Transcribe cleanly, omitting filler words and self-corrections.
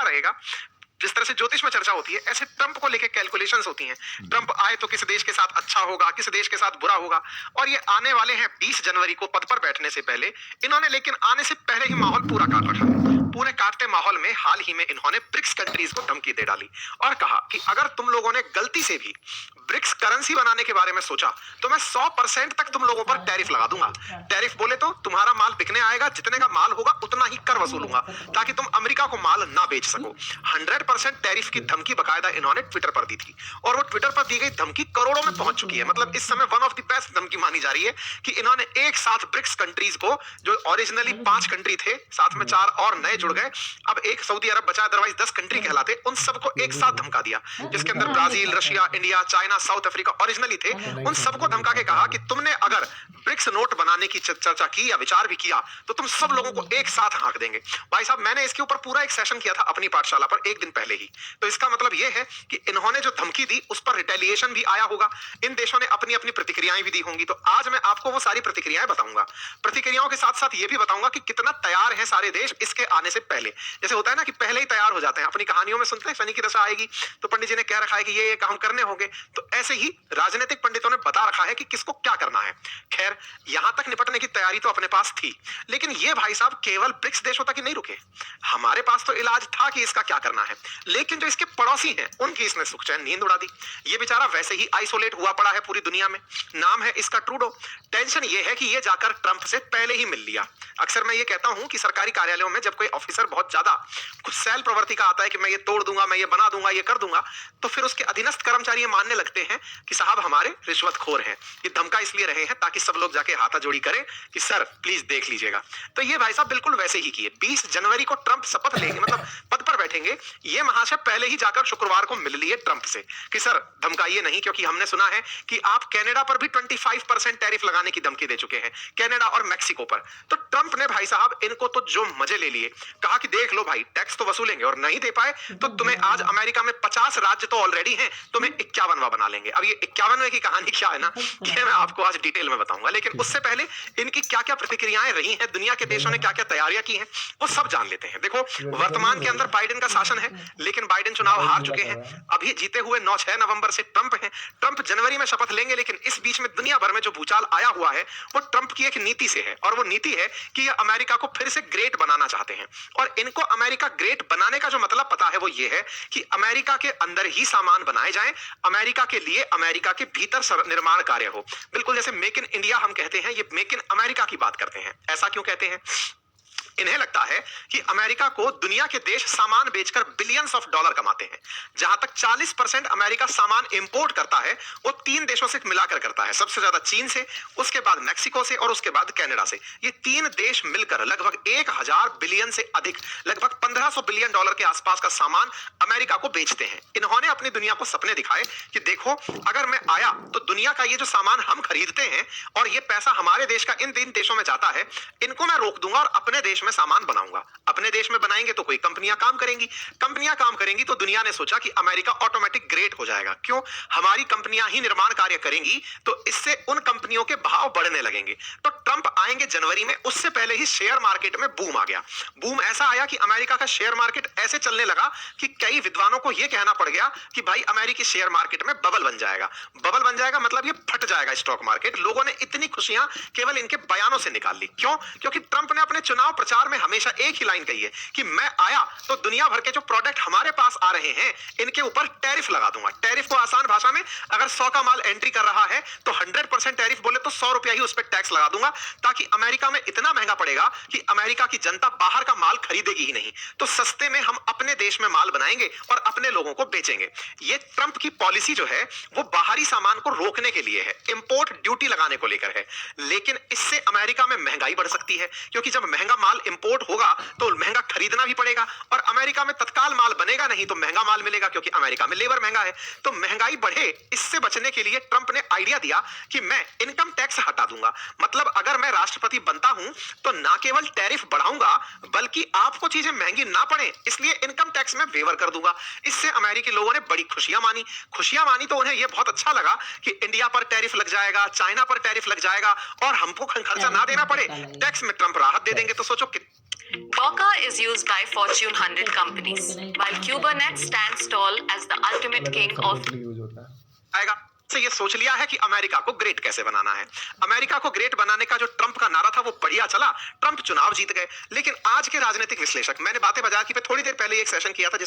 रहेगा। जिस तरह से ज्योतिष में चर्चा होती है, ऐसे ट्रंप को लेके कैलकुलेशंस होती हैं। ट्रंप आए तो किस देश के साथ अच्छा होगा, किस देश के साथ बुरा होगा। और ये आने वाले हैं 20 जनवरी को पद पर बैठने से पहले। इन्होंने लेकिन आने से पहले ही माहौल पूरा काट रखा है। पूरे काटते माहौल में हाल ही में इन्होंने ब्रिक्स कंट्रीज को धमकी दे डाली और कहा कि अगर तुम लोगों ने गलती से भी ब्रिक्स करेंसी बनाने के बारे में सोचा तो मैं 100% तक तुम लोगों पर टैरिफ लगा दूंगा। टैरिफ बोले तो तुम्हारा माल बिकने आएगा, जितने का माल होगा उतना ही कर वसूलूंगा ताकि तुम अमेरिका को माल ना बेच सको। 100% टैरिफ की धमकी बकायदा इन्होंने ट्विटर पर दी थी और वो ट्विटर पर दी गई धमकी करोड़ों में पहुंच चुकी है। मतलब इस समय वन ऑफ द बेस्ट धमकी मानी जा रही है कि इन्होंने एक साथ ब्रिक्स कंट्रीज को, जो ओरिजिनली 5 कंट्री थे, साथ में 4 और नए जुड़ गए, अब एक सऊदी अरब बचा, अदरवाइज 10 कंट्री कहलाते, उन सबको एक साथ धमका दिया, जिसके अंदर Brazil, Russia, India, China, south Africa originally थे। उन सबको धमका के कहा कि तुमने अगर ब्रिक्स नोट बनाने की चर्चा की या विचार भी किया तो तुम सब लोगों को एक साथ हाँक देंगे। भाई साहब, मैंने इसके ऊपर पूरा एक सेशन किया था अपनी पाठशाला पर एक दिन पहले ही। तो इसका मतलब यह है कि इन्होंने जो धमकी दी उस पर रिटेलिएशन भी आया होगा। इन देशों ने अपनी अपनी प्रतिक्रियाएं भी दी होंगी। तो आज मैं आपको वो सारी प्रतिक्रियाएं बताऊंगा। प्रतिक्रियाओं के साथ साथ ये भी बताऊंगा कि कितना तैयार है सारे देश इसके आने से पहले। जैसे होता है ना कि पहले ही तैयार हो जाते हैं। अपनी कहानियों में सुनते हैं शनि की दशा आएगी तो पंडित जी ने कह रखा है कि ये काम करने होंगे। तो ऐसे ही राजनीतिक पंडितों ने बता रखा है कि किसको क्या करना है। खैर, यहां तक निपटने की तैयारी तो अपने पास थी, लेकिन ये भाई साहब केवल ब्रिक्स देशों तक ही नहीं रुके। हमारे पास तो इलाज था कि इसका क्या करना है, लेकिन जो इसके पड़ोसी हैं उनकी इसने सुख चैन नींद उड़ा दी। ये बेचारा वैसे ही आइसोलेट हुआ पड़ा है पूरी दुनिया में। नाम है इसका ट्रूडो। टेंशन ये है कि ये जाकर ट्रंप से पहले ही मिल लिया। अक्सर मैं ये कहता हूं कि सरकारी कार्यालयों में जब कोई ऑफिसर बहुत ज्यादा कुछ सैल प्रवृत्ति का आता है कि मैं ये तोड़ दूंगा, मैं ये बना दूंगा, ये कर दूंगा, तो फिर उसके अधीनस्थ कर्मचारी ये मानने लगते हैं कि साहब हमारे रिश्वतखोर हैं। ये धमका इसलिए रहे हैं ताकि सब लोग जाके हाथाजोड़ी करें कि सर प्लीज देख लीजिएगा। तो ये भाई साहब बिल्कुल वैसे ही किए। 20 जनवरी को ट्रंप शपथ लेंगे, मतलब पद पर बैठेंगे। ये महाशय पहले ही जाकर शुक्रवार को मिल लिए ट्रंप से कि सर धमकाइए नहीं, क्योंकि हमने सुना है कि आप कनाडा पर भी 25% टैरिफ लगाने की धमकी दे चुके हैं, कनाडा और मैक्सिको पर। तो ट्रंप ने भाई साहब इनको तो जो मजे ले लिए, कहा कि देख लो भाई टैक्स तो वसूलेंगे और नहीं दे पाए तो तुम्हें आज अमेरिका में 50 राज्य तो ऑलरेडी हैं, तुम्हें 51वां बना लेंगे। अब ये 51वें की कहानी क्या है ना, ये मैं आपको आज डिटेल में बताऊंगा। लेकिन उससे पहले इनकी क्या क्या प्रतिक्रियाएं रही हैं, दुनिया के देशों ने क्या क्या तैयारियां की हैं, वो सब जान लेते हैं। देखो, वर्तमान के अंदर बाइडेन का शासन है, लेकिन बाइडेन चुनाव हार चुके हैं। अभी जीते हुए 6 नवंबर से ट्रंप हैं। ट्रंप जनवरी में शपथ लेंगे, लेकिन इस बीच में दुनिया भर में जो भूचाल आया हुआ है वो ट्रंप की एक नीति से है। और वो नीति है कि ये अमेरिका को फिर से ग्रेट बनाना चाहते हैं। और इनको अमेरिका ग्रेट बनाने का जो मतलब पता है वो ये है कि अमेरिका के अंदर ही सामान बनाए जाएं, अमेरिका के लिए अमेरिका के भीतर निर्माण कार्य हो। बिल्कुल जैसे मेक इन इंडिया हम कहते हैं, ये मेक इन अमेरिका की बात करते हैं। ऐसा क्यों कहते हैं? इन्हें लगता है कि अमेरिका को दुनिया के देश सामान बेचकर बिलियंस ऑफ डॉलर कमाते हैं। जहां तक 40% अमेरिका सामान इंपोर्ट करता है वो 3 देशों से मिलाकर करता है। सबसे ज्यादा चीन से, उसके बाद मैक्सिको से और उसके बाद कनाडा से। ये 3 देश मिलकर लगभग 1000 बिलियन से अधिक, लगभग 1500 बिलियन डॉलर के आसपास का सामान अमेरिका को बेचते हैं। इन्होंने अपनी दुनिया को सपने दिखाए कि देखो अगर मैं आया तो दुनिया का ये जो सामान हम खरीदते हैं और ये पैसा हमारे देश का इन 3 देशों में जाता है, इनको मैं रोक दूंगा और अपने देश में सामान बनाऊंगा। अपने देश में बनाएंगे तो कोई कंपनियां काम करेंगी, कंपनियां काम करेंगी तो दुनिया ने सोचा कि अमेरिका ऑटोमेटिक ग्रेट हो जाएगा। क्यों? हमारी कंपनियां ही निर्माण कार्य करेंगी तो इससे उन कंपनियों के भाव बढ़ने लगेंगे। तो ट्रंप आएंगे जनवरी में, उससे पहले ही शेयर मार्केट में बूम आ गया। बूम ऐसा आया कि अमेरिका का शेयर मार्केट ऐसे चलने लगा कि कई विद्वानों को यह कहना पड़ गया कि भाई अमेरिकी शेयर मार्केट में बबल बन जाएगा। बबल बन जाएगा मतलब ये फट जाएगा स्टॉक मार्केट। लोगों ने इतनी खुशियां केवल इनके बयानों से निकाल ली। क्यों? क्योंकि ट्रंप ने अपने चुनाव प्रचार में हमेशा एक ही लाइन कही है कि मैं आया तो दुनिया भर के जो प्रोडक्ट हमारे पास आ रहे हैं इनके ऊपर टैरिफ लगा दूंगा। टैरिफ को आसान भाषा में, अगर 100 का माल एंट्री कर रहा है तो 100% टैरिफ बोले तो 100 रुपया ही उस पर टैक्स लगा दूंगा, ताकि अमेरिका में इतना महंगा पड़ेगा कि अमेरिका की जनता बाहर का माल खरीदेगी ही नहीं। तो सस्ते में हम अपने देश में माल बनाएंगे और अपने लोगों को बेचेंगे। ये ट्रंप की पॉलिसी जो है वो बाहरी सामान को रोकने के लिए है, इंपोर्ट ड्यूटी लगाने को लेकर है। लेकिन इससे अमेरिका में महंगाई बढ़ सकती है, क्योंकि जब महंगा माल इंपोर्ट होगा तो महंगा खरीदना भी पड़ेगा और अमेरिका में तत्काल माल बनेगा नहीं तो महंगा माल मिलेगा, क्योंकि अमेरिका में लेबर महंगा है। तो महंगाई बढ़े, इससे बचने के लिए ट्रंप ने आइडिया दिया कि मैं इनकम टैक्स हटा दूंगा। मतलब अगर मैं राष्ट्रपति बनता हूं तो ना केवल टैरिफ बढ़ाऊंगा बल्कि आपको चीजें महंगी ना पड़े इसलिए इनकम टैक्स में वेवर कर दूंगा। इससे अमेरिकी लोगों ने बड़ी खुशियां मानी तो उन्हें यह बहुत अच्छा लगा कि इंडिया पर टैरिफ लग जाएगा, चाइना पर टैरिफ लग जाएगा और हमको खर्चा ना देना पड़े, टैक्स में ट्रंप राहत दे देंगे। तो सोचो Docker is used by Fortune 100 companies, while Kubernetes stands tall as the ultimate king of use होता है। आएगा से ये सोच लिया है कि अमेरिका को ग्रेट कैसे बनाना है। अमेरिका को ग्रेट बनाने का जो ट्रंप का नारा था वो बढ़िया चला, ट्रंप चुनाव जीत गए। लेकिन आज के राजनीतिक विश्लेषक, मैंने बातें बाजार की पे थोड़ी देर पहले एक सेशन किया था